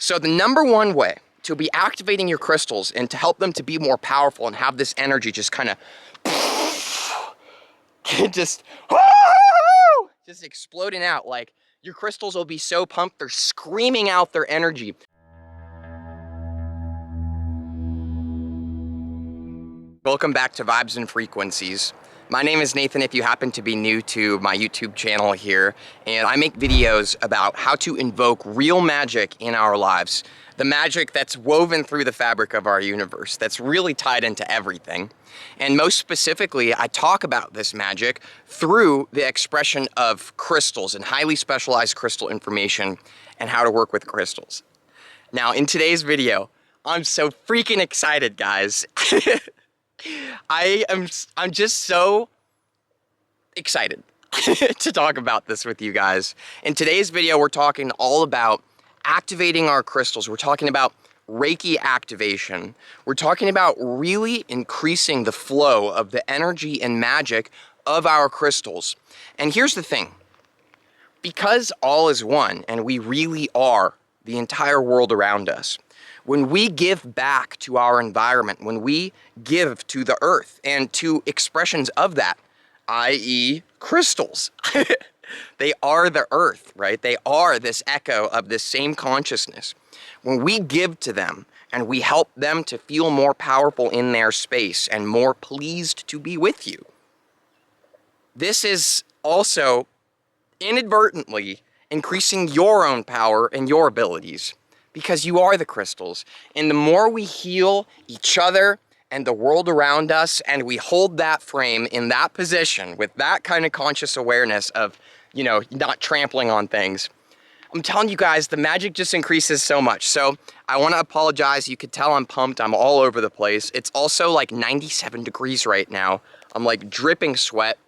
So the number one way to be activating your crystals and to help them to be more powerful and have this energy just kind of just exploding out, like your crystals will be so pumped they're screaming out their energy. Welcome back to Vibes and Frequencies. My name is Nathan if you happen to be new to my YouTube channel here, and I make videos about how to invoke real magic in our lives. The magic that's woven through the fabric of our universe, that's really tied into everything. And most specifically, I talk about this magic through the expression of crystals and highly specialized crystal information and how to work with crystals. Now, in today's video, I'm so freaking excited, guys. I'm just so excited to talk about this with you guys. In today's video, we're talking all about activating our crystals. We're talking about Reiki activation. We're talking about really increasing the flow of the energy and magic of our crystals. And here's the thing. Because all is one, and we really are the entire world around us, when we give back to our environment, when we give to the earth and to expressions of that, i.e. crystals, they are the earth, right? They are this echo of this same consciousness. When we give to them and we help them to feel more powerful in their space and more pleased to be with you, this is also inadvertently increasing your own power and your abilities. Because you are the crystals. And the more we heal each other and the world around us, and we hold that frame in that position with that kind of conscious awareness of, you know, not trampling on things, I'm telling you guys, the magic just increases so much. So I want to apologize. You could tell I'm pumped. I'm all over the place. It's also like 97 degrees right now. I'm like dripping sweat.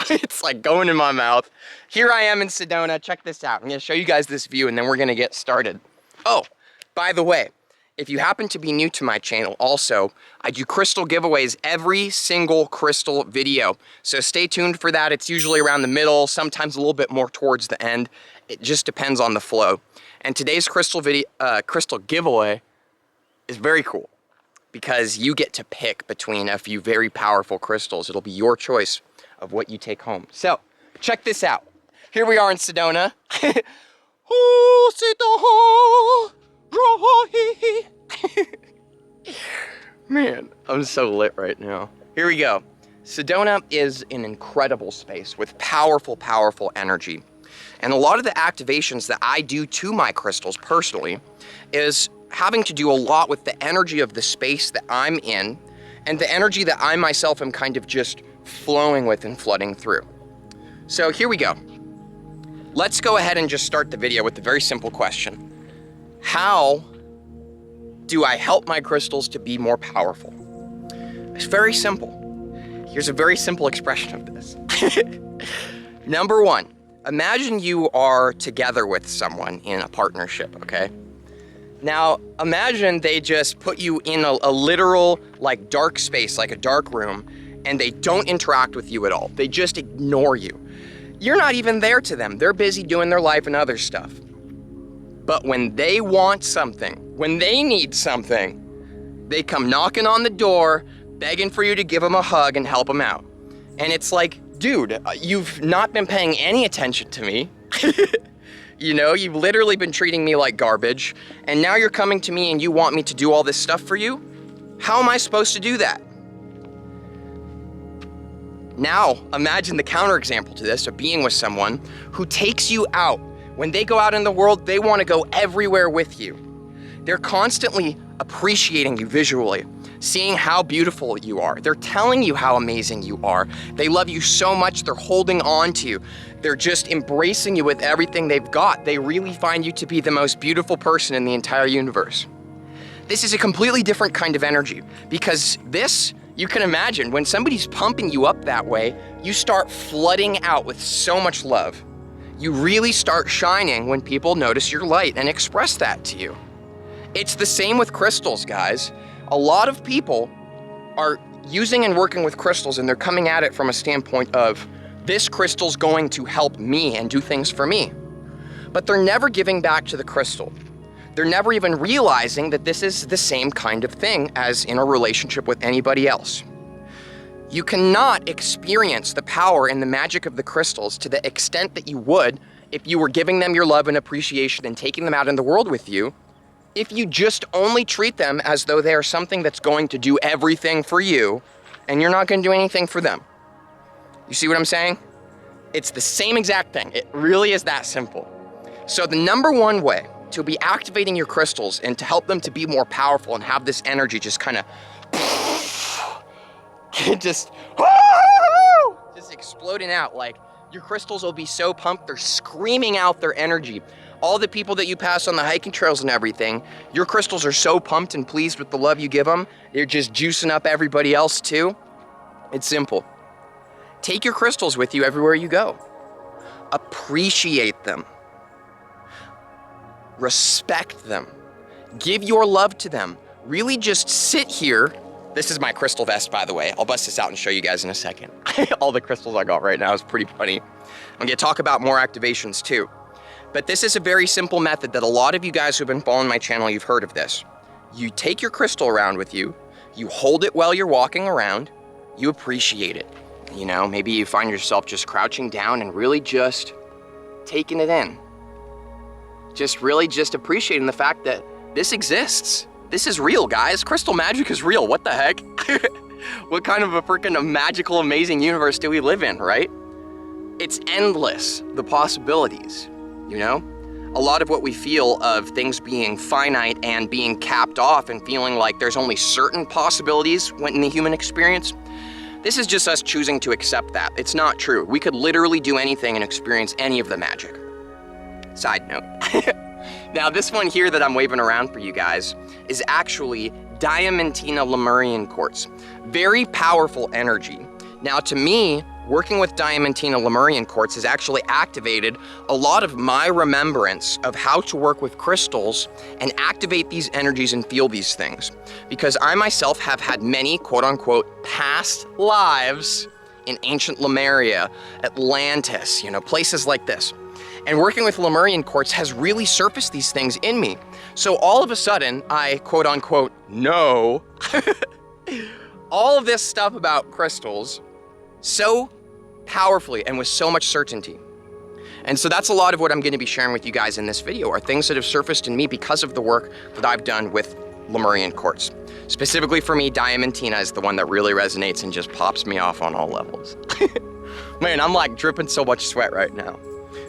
It's like going in my mouth. Here I am in Sedona. Check this out. I'm going to show you guys this view and then we're going to get started. Oh, by the way, if you happen to be new to my channel also, I do crystal giveaways every single crystal video. So stay tuned for that. It's usually around the middle, sometimes a little bit more towards the end. It just depends on the flow. And today's crystal giveaway is very cool because you get to pick between a few very powerful crystals. It'll be your choice of what you take home. So check this out. Here we are in Sedona. Man, I'm so lit right now. Here we go. Sedona is an incredible space with powerful, powerful energy. And a lot of the activations that I do to my crystals personally is having to do a lot with the energy of the space that I'm in and the energy that I myself am kind of just flowing with and flooding through. So here we go. Let's go ahead and just start the video with a very simple question. How do I help my crystals to be more powerful? It's very simple. Here's a very simple expression of this. Number one, imagine you are together with someone in a partnership, okay? Now, imagine they just put you in a literal, like, dark space, like a dark room, and they don't interact with you at all. They just ignore you. You're not even there to them. They're busy doing their life and other stuff. But when they want something, when they need something, they come knocking on the door, begging for you to give them a hug and help them out. And it's like, dude, you've not been paying any attention to me. You know, you've literally been treating me like garbage, and now you're coming to me and you want me to do all this stuff for you? How am I supposed to do that? Now, imagine the counterexample to this of being with someone who takes you out. When they go out in the world, they want to go everywhere with you. They're constantly appreciating you visually, seeing how beautiful you are. They're telling you how amazing you are. They love you so much, they're holding on to you. They're just embracing you with everything they've got. They really find you to be the most beautiful person in the entire universe. This is a completely different kind of energy because this, you can imagine, when somebody's pumping you up that way, you start flooding out with so much love. You really start shining when people notice your light and express that to you. It's the same with crystals, guys. A lot of people are using and working with crystals and they're coming at it from a standpoint of, this crystal's going to help me and do things for me. But they're never giving back to the crystal. They're never even realizing that this is the same kind of thing as in a relationship with anybody else. You cannot experience the power and the magic of the crystals to the extent that you would if you were giving them your love and appreciation and taking them out in the world with you, if you just only treat them as though they are something that's going to do everything for you and you're not going to do anything for them. You see what I'm saying? It's the same exact thing. It really is that simple. So the number one way to be activating your crystals and to help them to be more powerful and have this energy just kind of just exploding out, like your crystals will be so pumped, they're screaming out their energy. All the people that you pass on the hiking trails and everything, your crystals are so pumped and pleased with the love you give them, they're just juicing up everybody else too. It's simple. Take your crystals with you everywhere you go. Appreciate them. Respect them. Give your love to them. Really just sit here. This is my crystal vest, by the way. I'll bust this out and show you guys in a second. All the crystals I got right now is pretty funny. I'm gonna talk about more activations too. But this is a very simple method that a lot of you guys who've been following my channel, you've heard of this. You take your crystal around with you, you hold it while you're walking around, you appreciate it. You know, maybe you find yourself just crouching down and really just taking it in. Just really just appreciating the fact that this exists. This is real, guys. Crystal magic is real. What the heck? What kind of a freaking magical, amazing universe do we live in, right? It's endless, the possibilities, you know? A lot of what we feel of things being finite and being capped off and feeling like there's only certain possibilities in the human experience, this is just us choosing to accept that. It's not true. We could literally do anything and experience any of the magic. Side note. Now, this one here that I'm waving around for you guys is actually Diamantina Lemurian quartz. Very powerful energy. Now, to me, working with Diamantina Lemurian quartz has actually activated a lot of my remembrance of how to work with crystals and activate these energies and feel these things. Because I myself have had many quote-unquote past lives in ancient Lemuria, Atlantis, you know, places like this. And working with Lemurian quartz has really surfaced these things in me. So all of a sudden, I quote-unquote know all of this stuff about crystals so powerfully and with so much certainty. And so that's a lot of what I'm going to be sharing with you guys in this video, are things that have surfaced in me because of the work that I've done with Lemurian quartz. Specifically for me, Diamantina is the one that really resonates and just pops me off on all levels. Man, I'm like dripping so much sweat right now.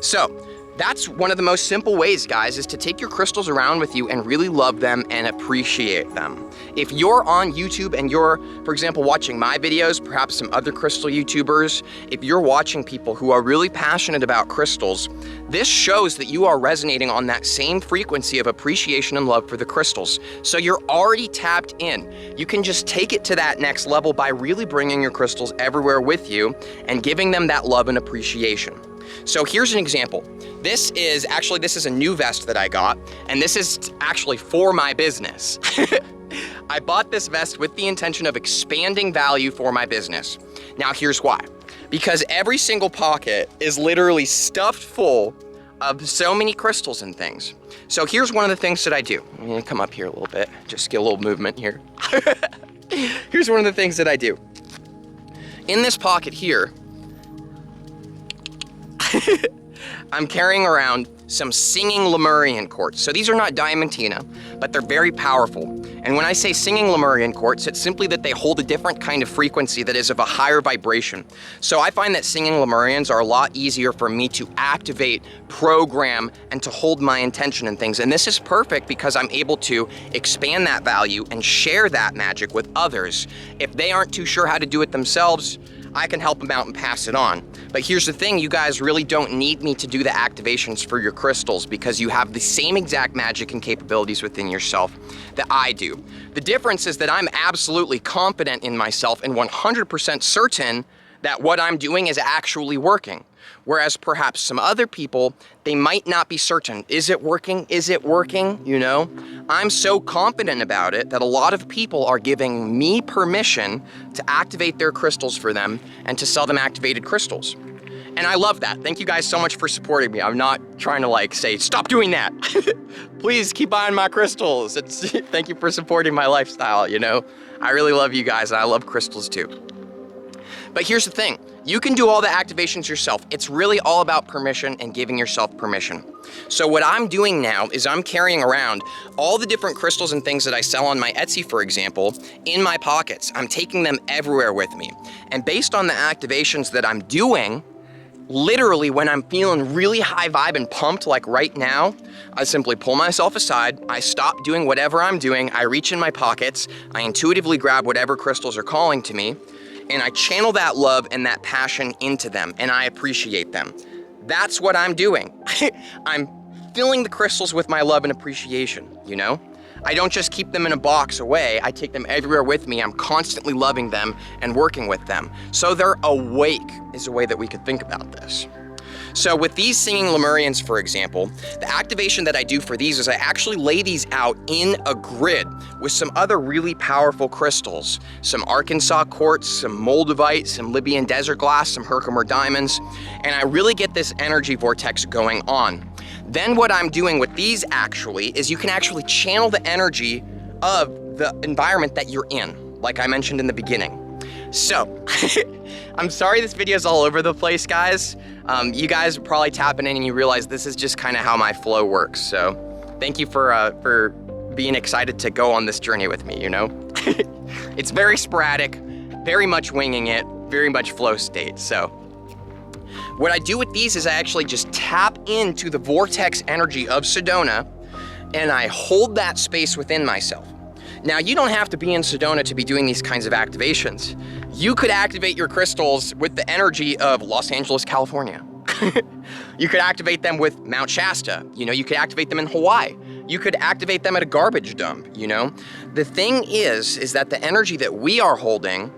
So that's one of the most simple ways, guys, is to take your crystals around with you and really love them and appreciate them. If you're on YouTube and you're, for example, watching my videos, perhaps some other crystal YouTubers, if you're watching people who are really passionate about crystals, this shows that you are resonating on that same frequency of appreciation and love for the crystals. So you're already tapped in. You can just take it to that next level by really bringing your crystals everywhere with you and giving them that love and appreciation. So here's an example. This is a new vest that I got, and this is actually for my business. I bought this vest with the intention of expanding value for my business. Now here's why. Because every single pocket is literally stuffed full of so many crystals and things. So here's one of the things that I do. I'm gonna come up here a little bit, just get a little movement here. Here's one of the things that I do. In this pocket here, I'm carrying around some singing Lemurian quartz. So these are not Diamantina, but they're very powerful. And when I say singing Lemurian quartz, it's simply that they hold a different kind of frequency that is of a higher vibration. So I find that singing Lemurians are a lot easier for me to activate, program, and to hold my intention and things. And this is perfect because I'm able to expand that value and share that magic with others. If they aren't too sure how to do it themselves, I can help them out and pass it on. But here's the thing, you guys really don't need me to do the activations for your crystals because you have the same exact magic and capabilities within yourself that I do. The difference is that I'm absolutely confident in myself and 100% certain that what I'm doing is actually working. Whereas perhaps some other people, they might not be certain. Is it working? Is it working? You know? I'm so confident about it that a lot of people are giving me permission to activate their crystals for them and to sell them activated crystals. And I love that. Thank you guys so much for supporting me. I'm not trying to like say, stop doing that. Please keep buying my crystals. Thank you for supporting my lifestyle, you know? I really love you guys and I love crystals too. But here's the thing. You can do all the activations yourself. It's really all about permission and giving yourself permission. So what I'm doing now is I'm carrying around all the different crystals and things that I sell on my Etsy, for example, in my pockets. I'm taking them everywhere with me. And based on the activations that I'm doing, literally when I'm feeling really high vibe and pumped like right now, I simply pull myself aside, I stop doing whatever I'm doing, I reach in my pockets, I intuitively grab whatever crystals are calling to me, and I channel that love and that passion into them, and I appreciate them. That's what I'm doing. I'm filling the crystals with my love and appreciation, you know? I don't just keep them in a box away, I take them everywhere with me. I'm constantly loving them and working with them. So they're awake is a way that we could think about this. So with these singing Lemurians, for example, the activation that I do for these is I actually lay these out in a grid with some other really powerful crystals, some Arkansas quartz, some moldavite, some Libyan desert glass, some Herkimer diamonds, and I really get this energy vortex going on. Then what I'm doing with these actually is you can actually channel the energy of the environment that you're in, like I mentioned in the beginning. So, I'm sorry this video is all over the place, guys. You guys are probably tapping in and you realize this is just kind of how my flow works. So, thank you for being excited to go on this journey with me, you know? It's very sporadic, very much winging it, very much flow state. So, what I do with these is I actually just tap into the vortex energy of Sedona and I hold that space within myself. Now, you don't have to be in Sedona to be doing these kinds of activations. You could activate your crystals with the energy of Los Angeles, California. You could activate them with Mount Shasta. You know, you could activate them in Hawaii. You could activate them at a garbage dump, you know? The thing is that the energy that we are holding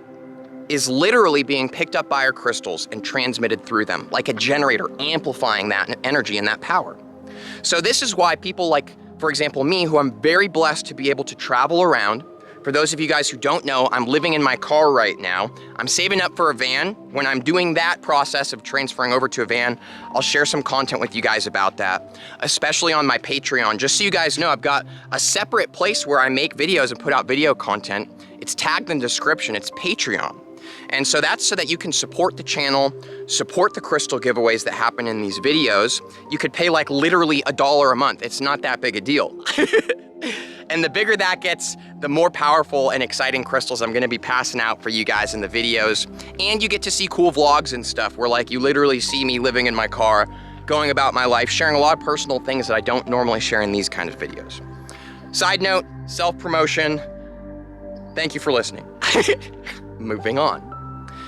is literally being picked up by our crystals and transmitted through them, like a generator, amplifying that energy and that power. So this is why people like, for example, me, who I'm very blessed to be able to travel around. For those of you guys who don't know, I'm living in my car right now. I'm saving up for a van. When I'm doing that process of transferring over to a van, I'll share some content with you guys about that, especially on my Patreon. Just so you guys know, I've got a separate place where I make videos and put out video content. It's tagged in the description, it's Patreon. And so that's so that you can support the channel, support the crystal giveaways that happen in these videos. You could pay like literally $1 a month. It's not that big a deal. And the bigger that gets, the more powerful and exciting crystals I'm gonna be passing out for you guys in the videos. And you get to see cool vlogs and stuff where like you literally see me living in my car, going about my life, sharing a lot of personal things that I don't normally share in these kind of videos. Side note, self-promotion, thank you for listening. Moving on.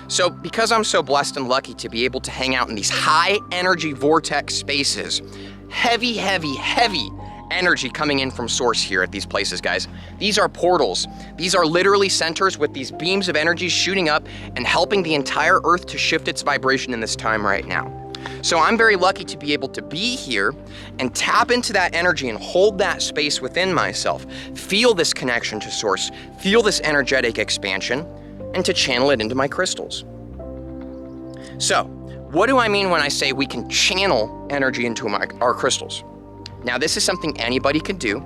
So because I'm so blessed and lucky to be able to hang out in these high energy vortex spaces, heavy, heavy, heavy energy coming in from source here at these places, guys. These are portals. These are literally centers with these beams of energy shooting up and helping the entire earth to shift its vibration in this time right now. So I'm very lucky to be able to be here and tap into that energy and hold that space within myself, feel this connection to source, feel this energetic expansion, and to channel it into my crystals. So, what do I mean when I say we can channel energy into our crystals? Now, this is something anybody can do,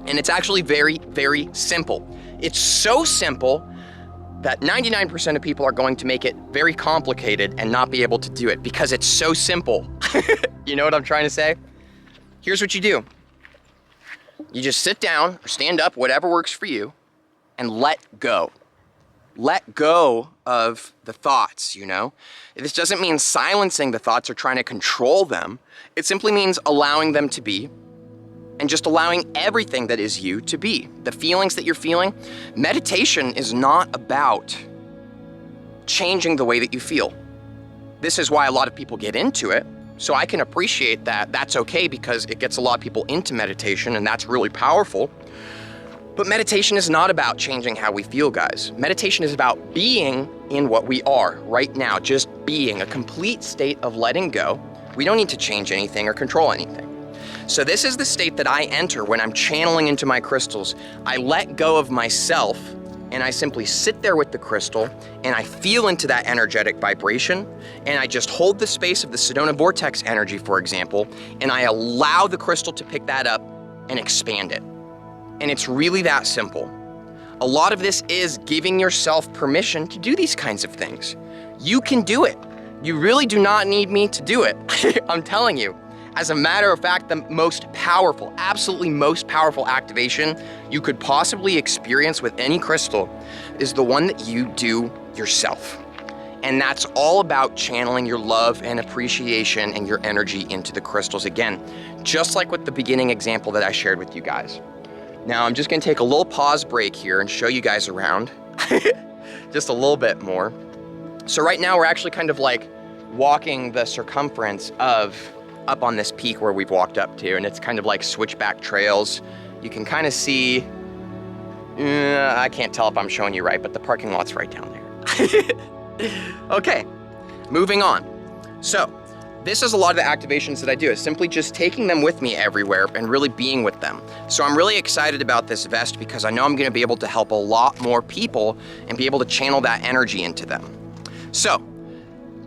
and it's actually very, very simple. It's so simple that 99% of people are going to make it very complicated and not be able to do it because it's so simple. You know what I'm trying to say? Here's what you do. You just sit down or stand up, whatever works for you, and let go. Let go of the thoughts, you know? This doesn't mean silencing the thoughts or trying to control them. It simply means allowing them to be and just allowing everything that is you to be. The feelings that you're feeling. Meditation is not about changing the way that you feel. This is why a lot of people get into it. So I can appreciate that. That's okay because it gets a lot of people into meditation and that's really powerful. But meditation is not about changing how we feel, guys. Meditation is about being in what we are right now, just being, a complete state of letting go. We don't need to change anything or control anything. So this is the state that I enter when I'm channeling into my crystals. I let go of myself and I simply sit there with the crystal and I feel into that energetic vibration, and I just hold the space of the Sedona vortex energy, for example, and I allow the crystal to pick that up and expand it. And it's really that simple. A lot of this is giving yourself permission to do these kinds of things. You can do it. You really do not need me to do it. I'm telling you. As a matter of fact, the most powerful, absolutely most powerful activation you could possibly experience with any crystal is the one that you do yourself. And that's all about channeling your love and appreciation and your energy into the crystals. Again, just like with the beginning example that I shared with you guys. Now I'm just gonna take a little pause break here and show you guys around just a little bit more. So right now we're actually kind of like walking the circumference of up on this peak where we've walked up to, and it's kind of like switchback trails. You can kind of see, I can't tell if I'm showing you right, but the parking lot's right down there. Okay, moving on. So this is a lot of the activations that I do, is simply just taking them with me everywhere and really being with them. So I'm really excited about this vest because I know I'm gonna be able to help a lot more people and be able to channel that energy into them. So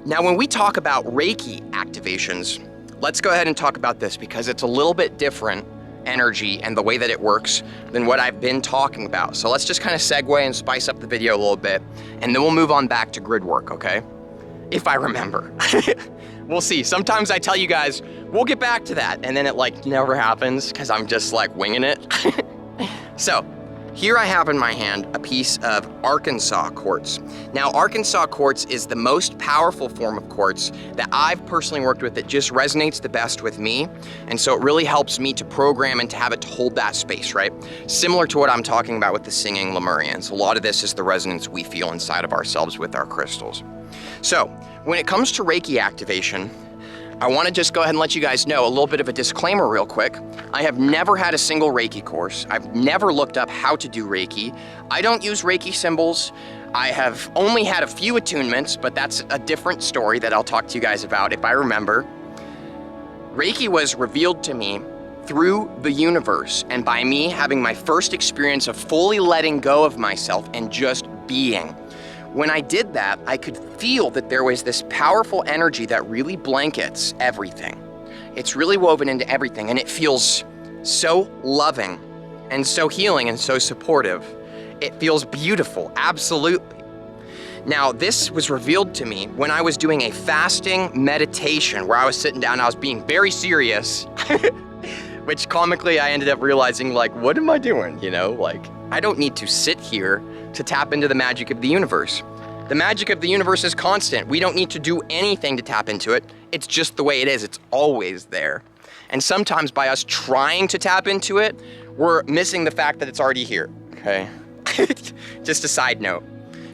now when we talk about Reiki activations, let's go ahead and talk about this because it's a little bit different energy and the way that it works than what I've been talking about. So let's just kind of segue and spice up the video a little bit, and then we'll move on back to grid work, okay? If I remember. We'll see. Sometimes I tell you guys, we'll get back to that, and then it like never happens because I'm just like winging it. So here I have in my hand a piece of Arkansas quartz. Now, Arkansas quartz is the most powerful form of quartz that I've personally worked with. It just resonates the best with me. And so it really helps me to program and to have it to hold that space, right? Similar to what I'm talking about with the singing Lemurians. A lot of this is the resonance we feel inside of ourselves with our crystals. So when it comes to Reiki activation, I want to just go ahead and let you guys know a little bit of a disclaimer real quick. I have never had a single Reiki course. I've never looked up how to do Reiki. I don't use Reiki symbols. I have only had a few attunements, but that's a different story that I'll talk to you guys about if I remember. Reiki was revealed to me through the universe and by me having my first experience of fully letting go of myself and just being. When I did that, I could feel that there was this powerful energy that really blankets everything. It's really woven into everything, and it feels so loving and so healing and so supportive. It feels beautiful, absolutely. Now, this was revealed to me when I was doing a fasting meditation where I was sitting down, I was being very serious, which comically I ended up realizing, like, what am I doing? You know, like, I don't need to sit here to tap into the magic of the universe. The magic of the universe is constant. We don't need to do anything to tap into it. It's just the way it is. It's always there. And sometimes by us trying to tap into it, we're missing the fact that it's already here, okay? Just a side note.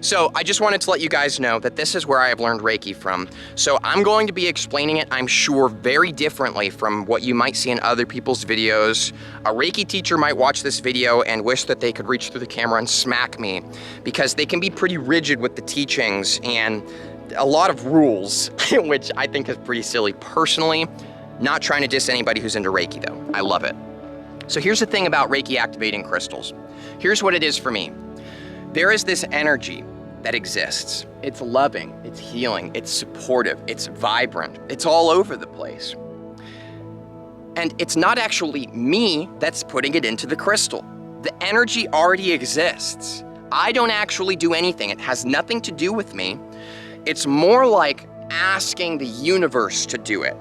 So I just wanted to let you guys know that this is where I have learned Reiki from. So I'm going to be explaining it, I'm sure, very differently from what you might see in other people's videos. A Reiki teacher might watch this video and wish that they could reach through the camera and smack me because they can be pretty rigid with the teachings and a lot of rules, which I think is pretty silly personally. Not trying to diss anybody who's into Reiki though. I love it. So here's the thing about Reiki activating crystals. Here's what it is for me. There is this energy that exists. It's loving, it's healing, it's supportive, it's vibrant, it's all over the place. And it's not actually me that's putting it into the crystal. The energy already exists. I don't actually do anything. It has nothing to do with me. It's more like asking the universe to do it.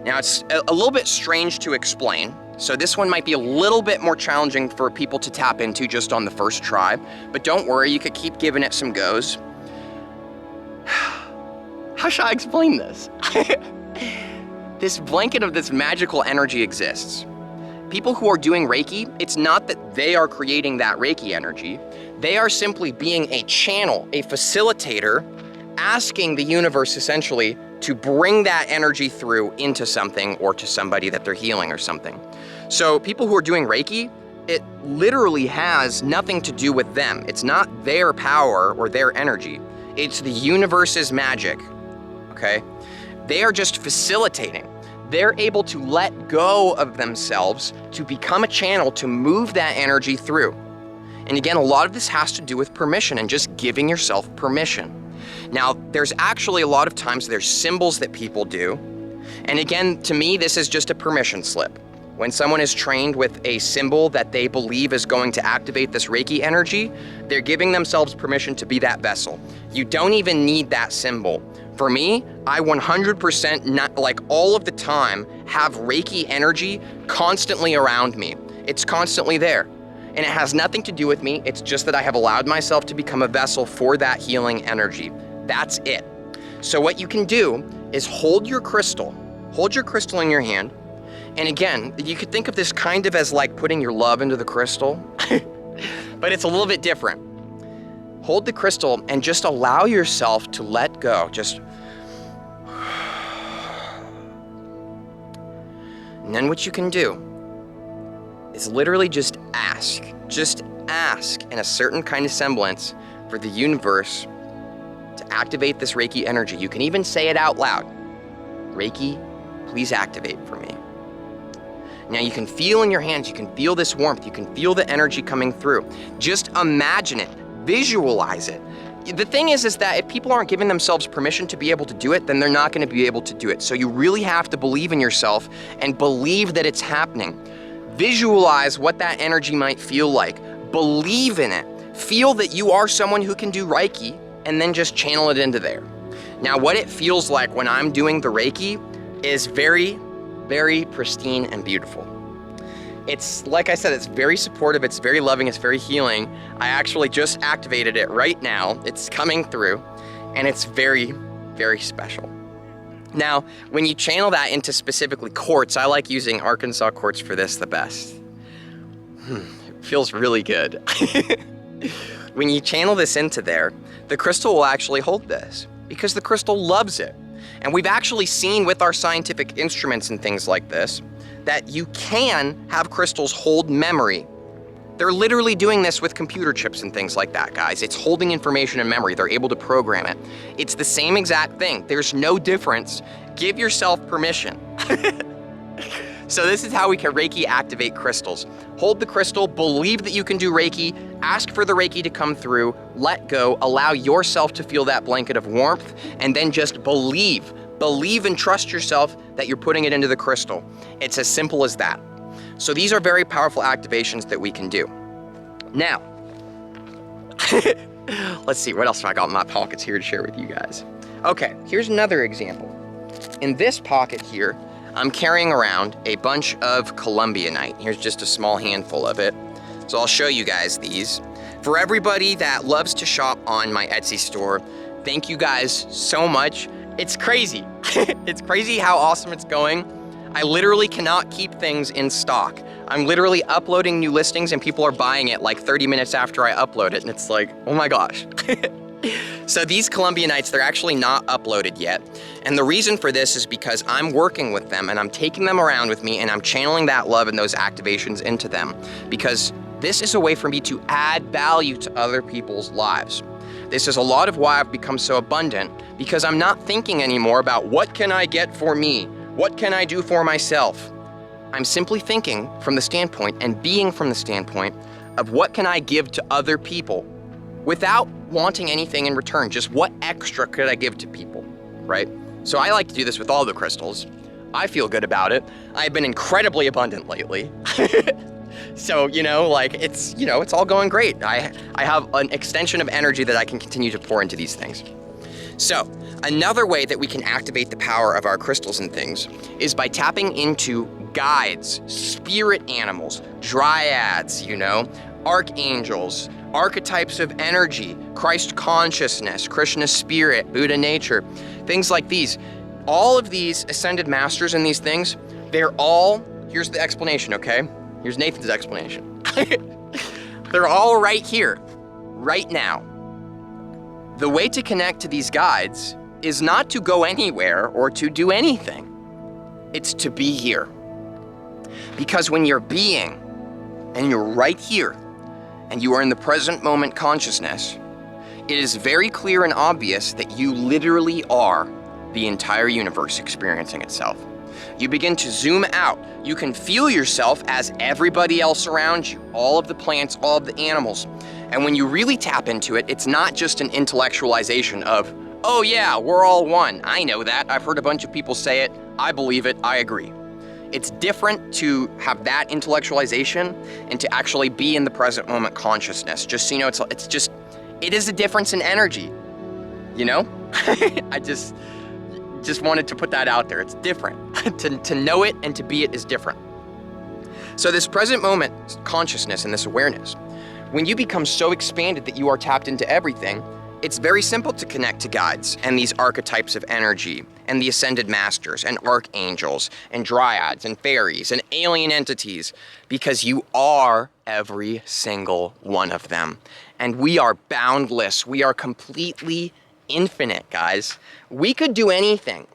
Now, it's a little bit strange to explain. So this one might be a little bit more challenging for people to tap into just on the first try, but don't worry, you could keep giving it some goes. How should I explain this? This blanket of this magical energy exists. People who are doing Reiki, it's not that they are creating that Reiki energy. They are simply being a channel, a facilitator, asking the universe essentially to bring that energy through into something or to somebody that they're healing or something. So people who are doing Reiki, it literally has nothing to do with them. It's not their power or their energy. It's the universe's magic, okay? They are just facilitating. They're able to let go of themselves to become a channel to move that energy through. And again, a lot of this has to do with permission and just giving yourself permission. Now, there's actually a lot of times there's symbols that people do. And again, to me, this is just a permission slip. When someone is trained with a symbol that they believe is going to activate this Reiki energy, they're giving themselves permission to be that vessel. You don't even need that symbol. For me, I 100%, not like all of the time, have Reiki energy constantly around me. It's constantly there. And it has nothing to do with me. It's just that I have allowed myself to become a vessel for that healing energy. That's it. So what you can do is hold your crystal in your hand. And again, you could think of this kind of as like putting your love into the crystal, but it's a little bit different. Hold the crystal and just allow yourself to let go. And then what you can do is literally just ask in a certain kind of semblance for the universe to activate this Reiki energy. You can even say it out loud. Reiki, please activate for me. Now you can feel in your hands, you can feel this warmth, you can feel the energy coming through. Just imagine it, visualize it. The thing is that if people aren't giving themselves permission to be able to do it, then they're not going to be able to do it. So you really have to believe in yourself and believe that it's happening. Visualize what that energy might feel like. Believe in it. Feel that you are someone who can do Reiki, and then just channel it into there. Now what it feels like when I'm doing the Reiki is very, very pristine and beautiful. It's, like I said, it's very supportive, it's very loving, it's very healing. I actually just activated it right now. It's coming through, and it's very, very special. Now, when you channel that into specifically quartz, I like using Arkansas quartz for this the best. It feels really good. When you channel this into there, the crystal will actually hold this because the crystal loves it. And we've actually seen with our scientific instruments and things like this, that you can have crystals hold memory. They're literally doing this with computer chips and things like that, guys. It's holding information in memory. They're able to program it. It's the same exact thing. There's no difference. Give yourself permission. So this is how we can Reiki activate crystals. Hold the crystal, believe that you can do Reiki, ask for the Reiki to come through, let go, allow yourself to feel that blanket of warmth, and then just believe. Believe and trust yourself that you're putting it into the crystal. It's as simple as that. So these are very powerful activations that we can do. Now, let's see, what else have I got in my pockets here to share with you guys? Okay, here's another example. In this pocket here, I'm carrying around a bunch of Columbianite. Here's just a small handful of it. So I'll show you guys these. For everybody that loves to shop on my Etsy store, thank you guys so much. It's crazy. It's crazy how awesome it's going. I literally cannot keep things in stock. I'm literally uploading new listings and people are buying it like 30 minutes after I upload it, and it's like, oh my gosh. So these Columbianites, they're actually not uploaded yet. And the reason for this is because I'm working with them and I'm taking them around with me and I'm channeling that love and those activations into them, because this is a way for me to add value to other people's lives. This is a lot of why I've become so abundant, because I'm not thinking anymore about what can I get for me? What can I do for myself? I'm simply thinking from the standpoint and being from the standpoint of what can I give to other people without wanting anything in return. Just what extra could I give to people, right? So I like to do this with all the crystals. I feel good about it. I've been incredibly abundant lately. So, it's all going great. I have an extension of energy that I can continue to pour into these things. So, another way that we can activate the power of our crystals and things is by tapping into guides, spirit animals, dryads, archangels, archetypes of energy, Christ consciousness, Krishna spirit, Buddha nature, things like these. All of these ascended masters and these things, they're all, here's the explanation, okay? Here's Nathan's explanation. They're all right here, right now. The way to connect to these guides is not to go anywhere or to do anything. It's to be here. Because when you're being and you're right here and you are in the present moment consciousness, it is very clear and obvious that you literally are the entire universe experiencing itself. You begin to zoom out. You can feel yourself as everybody else around you, all of the plants, all of the animals. And when you really tap into it, it's not just an intellectualization of, oh yeah, we're all one. I know that. I've heard a bunch of people say it. I believe it. I agree. It's different to have that intellectualization and to actually be in the present moment consciousness. Just so you know, it is a difference in energy, you know? I just wanted to put that out there. It's different. To know it and to be it is different. So this present moment consciousness and this awareness, when you become so expanded that you are tapped into everything, it's very simple to connect to guides and these archetypes of energy and the ascended masters and archangels and dryads and fairies and alien entities, because you are every single one of them. And we are boundless. We are completely infinite, guys. We could do anything.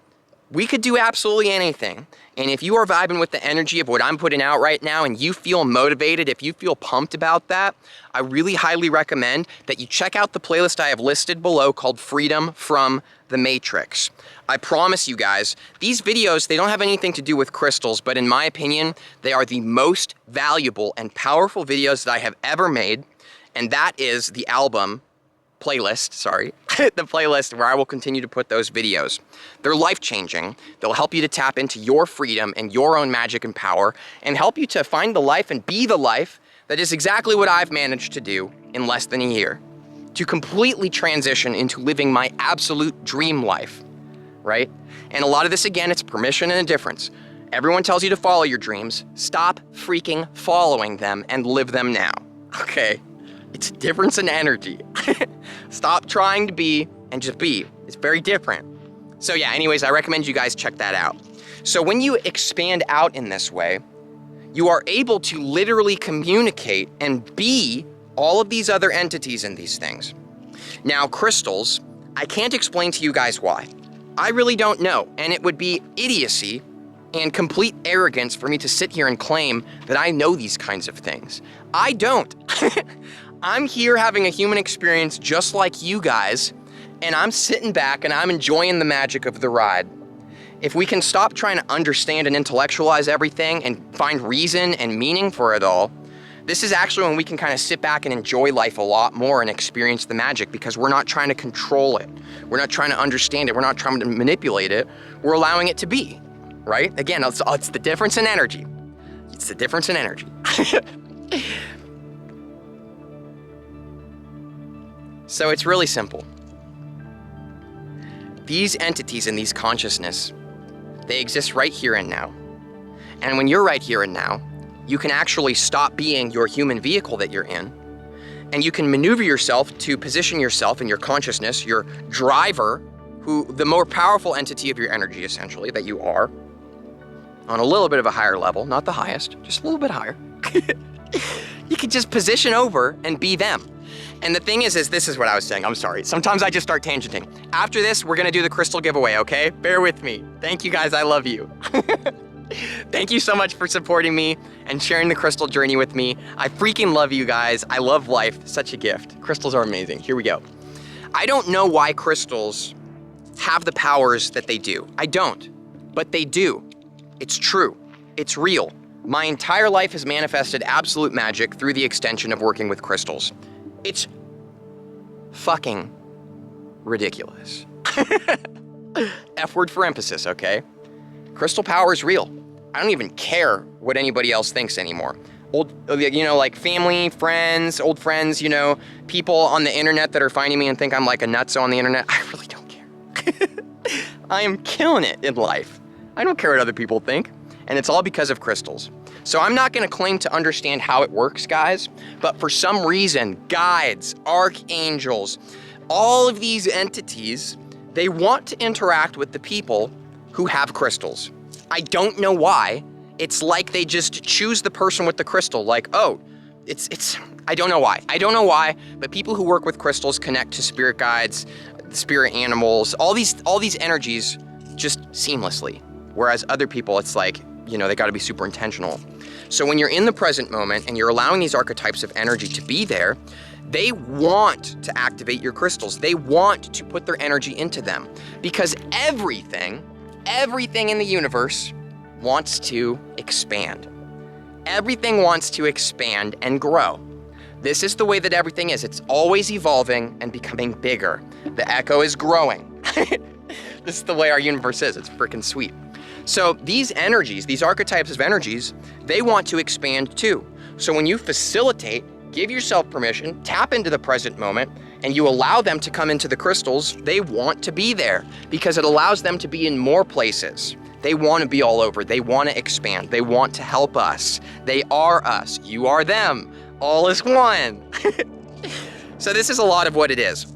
We could do absolutely anything. And if you are vibing with the energy of what I'm putting out right now and you feel motivated, if you feel pumped about that, I really highly recommend that you check out the playlist I have listed below called Freedom from the Matrix. I promise you guys, these videos, they don't have anything to do with crystals, but in my opinion, they are the most valuable and powerful videos that I have ever made. And that is the album playlist, sorry, the playlist where I will continue to put those videos. They're life-changing. They'll help you to tap into your freedom and your own magic and power and help you to find the life and be the life that is exactly what I've managed to do in less than a year. To completely transition into living my absolute dream life, right? And a lot of this, again, it's permission and a difference. Everyone tells you to follow your dreams. Stop freaking following them and live them now, okay? It's a difference in energy. Stop trying to be and just be. It's very different. So yeah, anyways, I recommend you guys check that out. So when you expand out in this way, you are able to literally communicate and be all of these other entities and these things. Now, crystals, I can't explain to you guys why. I really don't know, and it would be idiocy and complete arrogance for me to sit here and claim that I know these kinds of things. I don't. I'm here having a human experience just like you guys, and I'm sitting back and I'm enjoying the magic of the ride. If we can stop trying to understand and intellectualize everything and find reason and meaning for it all, this is actually when we can kind of sit back and enjoy life a lot more and experience the magic, because we're not trying to control it. We're not trying to understand it. We're not trying to manipulate it. We're allowing it to be, right? Again, it's the difference in energy. It's the difference in energy. So it's really simple. These entities and these consciousness, they exist right here and now. And when you're right here and now, you can actually stop being your human vehicle that you're in, and you can maneuver yourself to position yourself in your consciousness, your driver, who the more powerful entity of your energy, essentially, that you are, on a little bit of a higher level, not the highest, just a little bit higher. You can just position over and be them. And the thing is this is what I was saying. I'm sorry. Sometimes I just start tangenting. After this, we're going to do the crystal giveaway, okay? Bear with me. Thank you guys. I love you. Thank you so much for supporting me and sharing the crystal journey with me. I freaking love you guys. I love life. Such a gift. Crystals are amazing. Here we go. I don't know why crystals have the powers that they do. I don't. But they do. It's true. It's real. My entire life has manifested absolute magic through the extension of working with crystals. It's fucking ridiculous. F word for emphasis, okay? Crystal power is real. I don't even care what anybody else thinks anymore. Like family, friends, old friends, people on the internet that are finding me and think I'm like a nutso on the internet. I really don't care. I am killing it in life. I don't care what other people think. And it's all because of crystals. So I'm not gonna claim to understand how it works, guys, but for some reason, guides, archangels, all of these entities, they want to interact with the people who have crystals. I don't know why. It's like they just choose the person with the crystal, like, oh, I don't know why. I don't know why, but people who work with crystals connect to spirit guides, spirit animals, all these energies just seamlessly. Whereas other people, it's like, they gotta be super intentional. So when you're in the present moment and you're allowing these archetypes of energy to be there, they want to activate your crystals. They want to put their energy into them, because everything in the universe wants to expand. Everything wants to expand and grow. This is the way that everything is. It's always evolving and becoming bigger. The echo is growing. This is the way our universe is. It's freaking sweet. So these energies, these archetypes of energies, they want to expand too. So when you facilitate, give yourself permission, tap into the present moment, and you allow them to come into the crystals, they want to be there because it allows them to be in more places. They want to be all over. They want to expand. They want to help us. They are us. You are them. All is one. So this is a lot of what it is.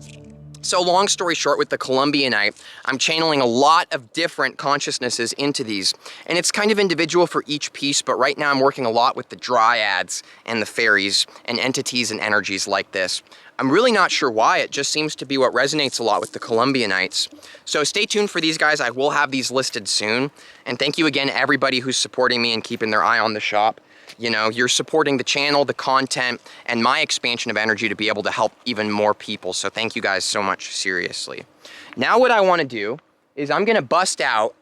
So long story short, with the Columbianite, I'm channeling a lot of different consciousnesses into these. And it's kind of individual for each piece, but right now I'm working a lot with the dryads and the fairies and entities and energies like this. I'm really not sure why. It just seems to be what resonates a lot with the Columbianites. So stay tuned for these guys. I will have these listed soon. And thank you again, everybody who's supporting me and keeping their eye on the shop. You know, you're supporting the channel, the content, and my expansion of energy to be able to help even more people. So thank you guys so much, seriously. Now what I want to do is I'm going to bust out,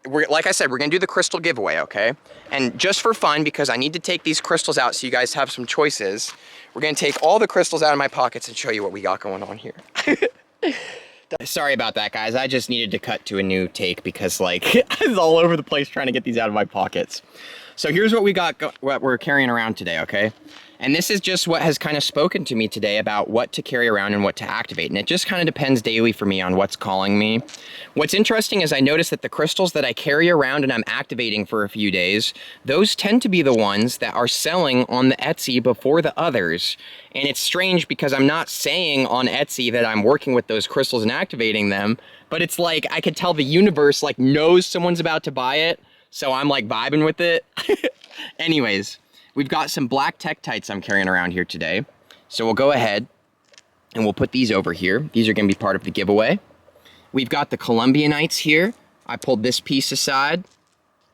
like I said, we're going to do the crystal giveaway, okay? And just for fun, because I need to take these crystals out so you guys have some choices, we're going to take all the crystals out of my pockets and show you what we got going on here. Sorry about that, guys. I just needed to cut to a new take because, like, I was all over the place trying to get these out of my pockets. So here's what we got, what we're carrying around today, okay? And this is just what has kind of spoken to me today about what to carry around and what to activate. And it just kind of depends daily for me on what's calling me. What's interesting is I notice that the crystals that I carry around and I'm activating for a few days, those tend to be the ones that are selling on the Etsy before the others. And it's strange because I'm not saying on Etsy that I'm working with those crystals and activating them, but it's like I could tell the universe like knows someone's about to buy it. So I'm like vibing with it. Anyways, we've got some black tektites I'm carrying around here today. So we'll go ahead and we'll put these over here. These are going to be part of the giveaway. We've got the Columbianites here. I pulled this piece aside.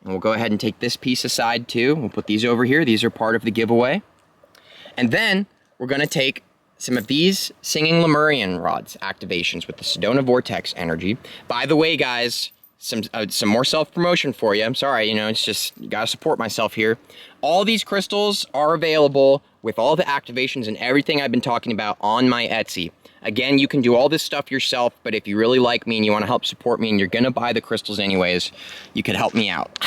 And we'll go ahead and take this piece aside too. We'll put these over here. These are part of the giveaway. And then we're going to take some of these singing Lemurian rods activations with the Sedona Vortex energy. By the way, guys, some more self-promotion for you. I'm sorry, you know, it's just, you gotta support myself here. All these crystals are available with all the activations and everything I've been talking about on my Etsy. Again, you can do all this stuff yourself, but if you really like me and you wanna help support me and you're gonna buy the crystals anyways, you could help me out.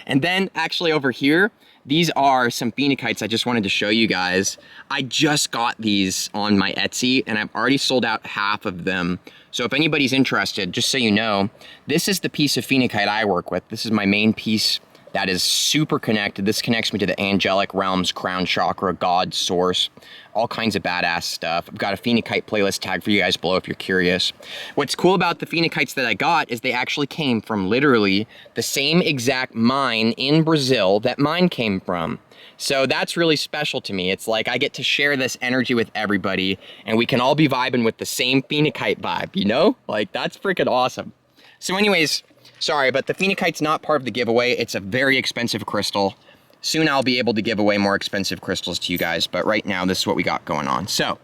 And then actually over here, these are some phenokites I just wanted to show you guys. I just got these on my Etsy and I've already sold out half of them. So if anybody's interested, just so you know, this is the piece of phenokite I work with. This is my main piece that is super connected. This connects me to the angelic realms, crown chakra, God, source, all kinds of badass stuff. I've got a phenokite playlist tag for you guys below if you're curious. What's cool about the phenokites that I got is they actually came from literally the same exact mine in Brazil that mine came from. So that's really special to me. It's like I get to share this energy with everybody and we can all be vibing with the same phenokite vibe, you know? Like, that's freaking awesome. So anyways, sorry, but the phenokite's not part of the giveaway. It's a very expensive crystal. Soon I'll be able to give away more expensive crystals to you guys, but right now this is what we got going on. So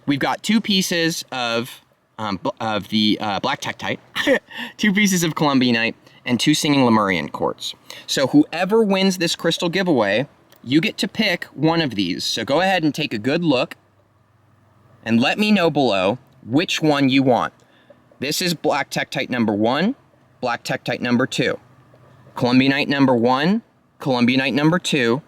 we've got two pieces of the black tektite, two pieces of Columbianite, and two singing Lemurian quartz. So whoever wins this crystal giveaway, you get to pick one of these. So go ahead and take a good look and let me know below which one you want. This is black tektite number 1, black tektite number 2, Columbianite number 1, Columbianite number 2,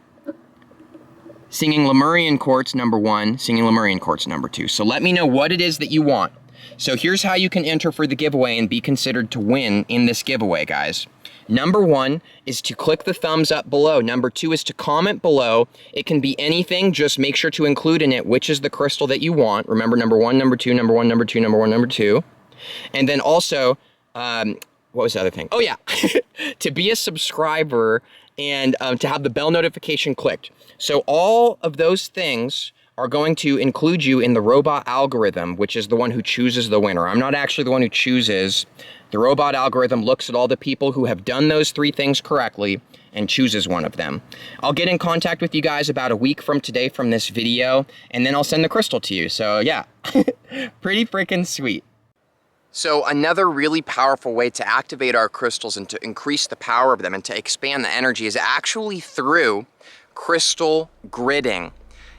singing Lemurian quartz number 1, singing Lemurian quartz number 2. So let me know what it is that you want. So here's how you can enter for the giveaway and be considered to win in this giveaway, guys. Number 1 is to click the thumbs up below. Number 2 is to comment below. It can be anything, just make sure to include in it which is the crystal that you want. Remember, number 1, number 2, number 1, number 2, number 1, number 2. And then also, what was the other thing? Oh yeah, to be a subscriber and to have the bell notification clicked. So all of those things are going to include you in the robot algorithm, which is the one who chooses the winner. I'm not actually the one who chooses. The robot algorithm looks at all the people who have done those 3 things correctly and chooses one of them. I'll get in contact with you guys about a week from today from this video, and then I'll send the crystal to you. So yeah, pretty freaking sweet. So another really powerful way to activate our crystals and to increase the power of them and to expand the energy is actually through crystal gridding.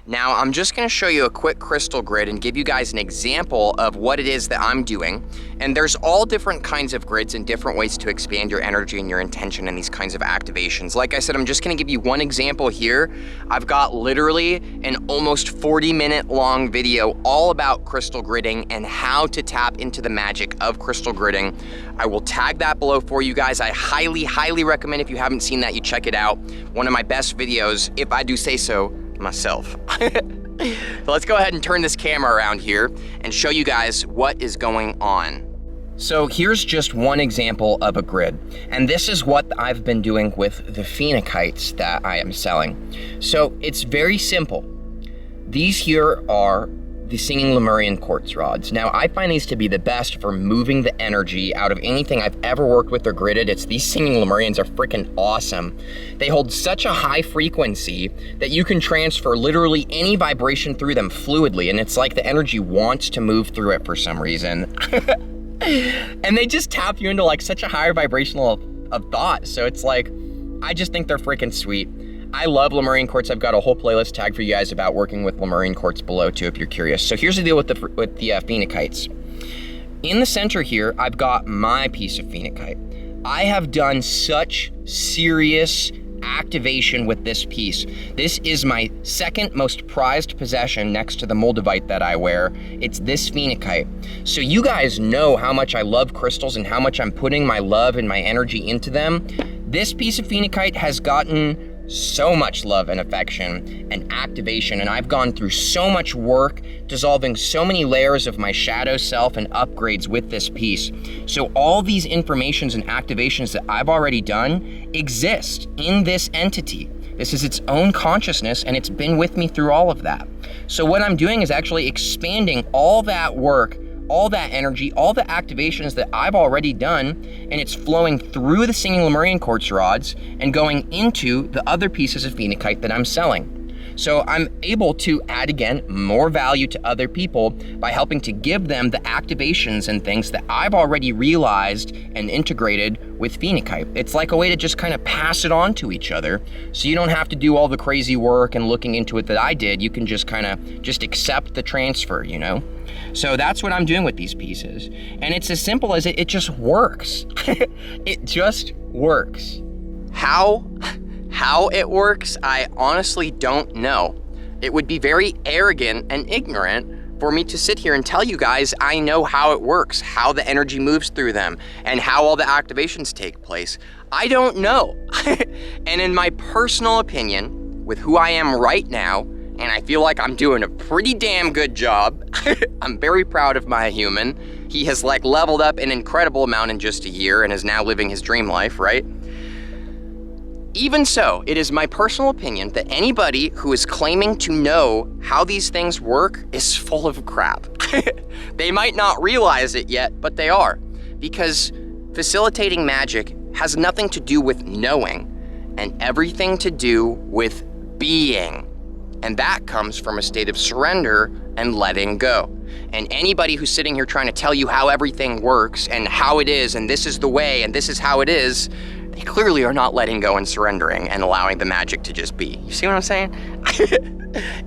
Now, I'm just going to show you a quick crystal grid and give you guys an example of what it is that I'm doing. And there's all different kinds of grids and different ways to expand your energy and your intention in these kinds of activations. Like I said, I'm just going to give you one example here. I've got literally an almost 40-minute long video all about crystal gridding and how to tap into the magic of crystal gridding. I will tag that below for you guys. I highly, highly recommend, if you haven't seen that, you check it out. One of my best videos, if I do say so myself. So let's go ahead and turn this camera around here and show you guys what is going on. So here's just one example of a grid, and this is what I've been doing with the phoenicites that I am selling. So it's very simple. These here are the singing Lemurian quartz rods. Now, I find these to be the best for moving the energy out of anything I've ever worked with or gridded. These singing Lemurians are freaking awesome. They hold such a high frequency that you can transfer literally any vibration through them fluidly, and it's like the energy wants to move through it for some reason. And they just tap you into like such a higher vibrational of thought. So it's like, I just think they're freaking sweet. I love Lemurian quartz. I've got a whole playlist tagged for you guys about working with Lemurian quartz below too, if you're curious. So here's the deal with the phoenicites. In the center here, I've got my piece of phoenicite. I have done such serious activation with this piece. This is my second most prized possession next to the moldavite that I wear. It's this phoenicite. So you guys know how much I love crystals and how much I'm putting my love and my energy into them. This piece of phoenicite has gotten so much love and affection and activation, and I've gone through so much work dissolving so many layers of my shadow self and upgrades with this piece. So all these informations and activations that I've already done exist in this entity. This is its own consciousness, and it's been with me through all of that. So what I'm doing is actually expanding all that work, all that energy, all the activations that I've already done, and it's flowing through the singing Lemurian quartz rods and going into the other pieces of phoenicite that I'm selling. So I'm able to add, again, more value to other people by helping to give them the activations and things that I've already realized and integrated with phoenicite. It's like a way to just kind of pass it on to each other, so you don't have to do all the crazy work and looking into it that I did. You can just kind of just accept the transfer, you know? So that's what I'm doing with these pieces. And it's as simple as it just works. It just works. How it works, I honestly don't know. It would be very arrogant and ignorant for me to sit here and tell you guys I know how it works, how the energy moves through them, and how all the activations take place. I don't know. And in my personal opinion, with who I am right now, and I feel like I'm doing a pretty damn good job. I'm very proud of my human. He has like leveled up an incredible amount in just a year and is now living his dream life, right? Even so, it is my personal opinion that anybody who is claiming to know how these things work is full of crap. They might not realize it yet, but they are. Because facilitating magic has nothing to do with knowing and everything to do with being. And that comes from a state of surrender and letting go. And anybody who's sitting here trying to tell you how everything works and how it is, and this is the way, and this is how it is, they clearly are not letting go and surrendering and allowing the magic to just be. You see what I'm saying?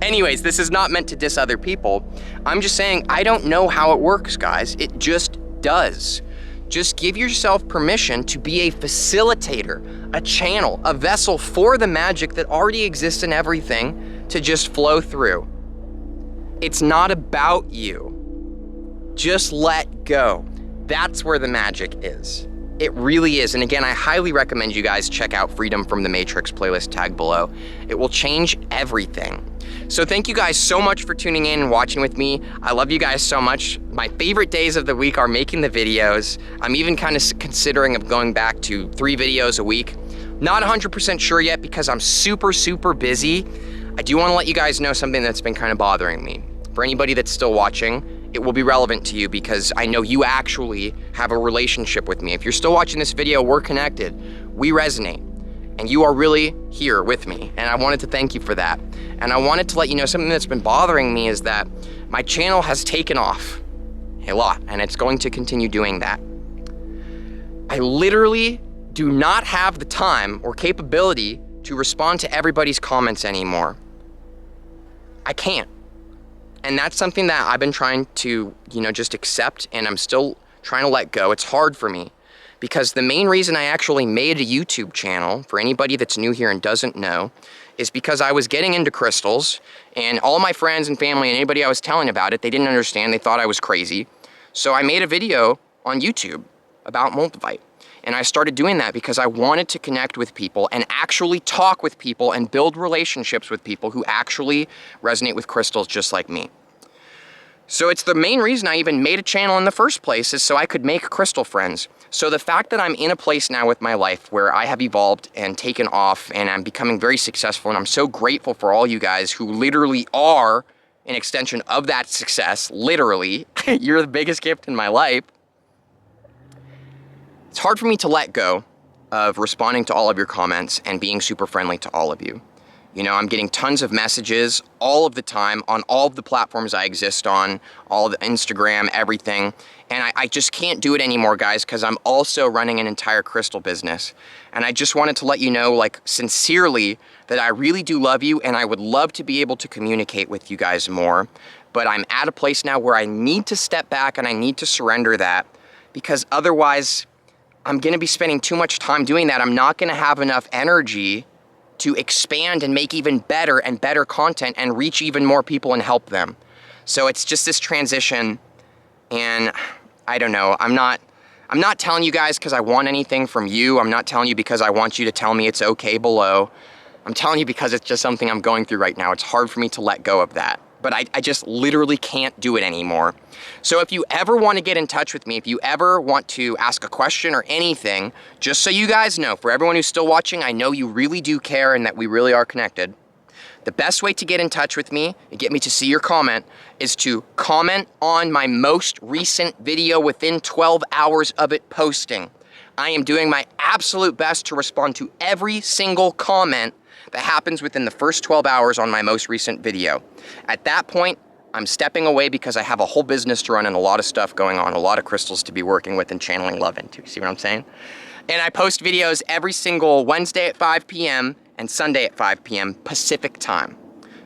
Anyways, this is not meant to diss other people. I'm just saying I don't know how it works, guys. It just does. Just give yourself permission to be a facilitator, a channel, a vessel for the magic that already exists in everything to just flow through. It's not about you. Just let go. That's where the magic is. It really is. And again, I highly recommend you guys check out Freedom from the Matrix playlist tag below. It will change everything. So thank you guys so much for tuning in and watching with me. I love you guys so much. My favorite days of the week are making the videos. I'm even kind of considering of going back to 3 videos a week. Not 100% sure yet because I'm super, super busy. I do want to let you guys know something that's been kind of bothering me. For anybody that's still watching, it will be relevant to you because I know you actually have a relationship with me. If you're still watching this video, we're connected. We resonate. And you are really here with me. And I wanted to thank you for that. And I wanted to let you know something that's been bothering me is that my channel has taken off. a lot, and it's going to continue doing that. I literally do not have the time or capability to respond to everybody's comments anymore. I can't. And that's something that I've been trying to, just accept, and I'm still trying to let go. It's hard for me because the main reason I actually made a YouTube channel, for anybody that's new here and doesn't know, is because I was getting into crystals, and all my friends and family and anybody I was telling about it, they didn't understand. They thought I was crazy. So I made a video on YouTube about multivite. And I started doing that because I wanted to connect with people and actually talk with people and build relationships with people who actually resonate with crystals just like me. So it's the main reason I even made a channel in the first place, is so I could make crystal friends. So the fact that I'm in a place now with my life where I have evolved and taken off and I'm becoming very successful, and I'm so grateful for all you guys who literally are an extension of that success, literally. You're the biggest gift in my life. It's hard for me to let go of responding to all of your comments and being super friendly to all of you. I'm getting tons of messages all of the time on all of the platforms I exist on, all of the Instagram, everything. And I just can't do it anymore, guys, because I'm also running an entire crystal business. And I just wanted to let you know, sincerely, that I really do love you, and I would love to be able to communicate with you guys more. But I'm at a place now where I need to step back and I need to surrender that, because otherwise I'm going to be spending too much time doing that. I'm not going to have enough energy to expand and make even better and better content and reach even more people and help them. So it's just this transition, and I don't know. I'm not telling you guys because I want anything from you. I'm not telling you because I want you to tell me it's okay below. I'm telling you because it's just something I'm going through right now. It's hard for me to let go of that. But I just literally can't do it anymore. So if you ever want to get in touch with me, if you ever want to ask a question or anything, just so you guys know, for everyone who's still watching, I know you really do care and that we really are connected. The best way to get in touch with me and get me to see your comment is to comment on my most recent video within 12 hours of it posting. I am doing my absolute best to respond to every single comment that happens within the first 12 hours on my most recent video. At that point, I'm stepping away because I have a whole business to run and a lot of stuff going on, a lot of crystals to be working with and channeling love into. See what I'm saying? And I post videos every single Wednesday at 5 p.m. and Sunday at 5 p.m. Pacific time.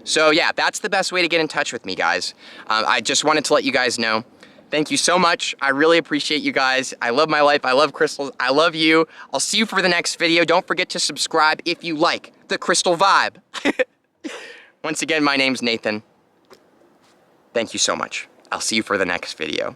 So yeah, that's the best way to get in touch with me, guys. I just wanted to let you guys know. Thank you so much. I really appreciate you guys. I love my life. I love crystals. I love you. I'll see you for the next video. Don't forget to subscribe if you like the crystal vibe. Once again, my name's Nathan. Thank you so much. I'll see you for the next video.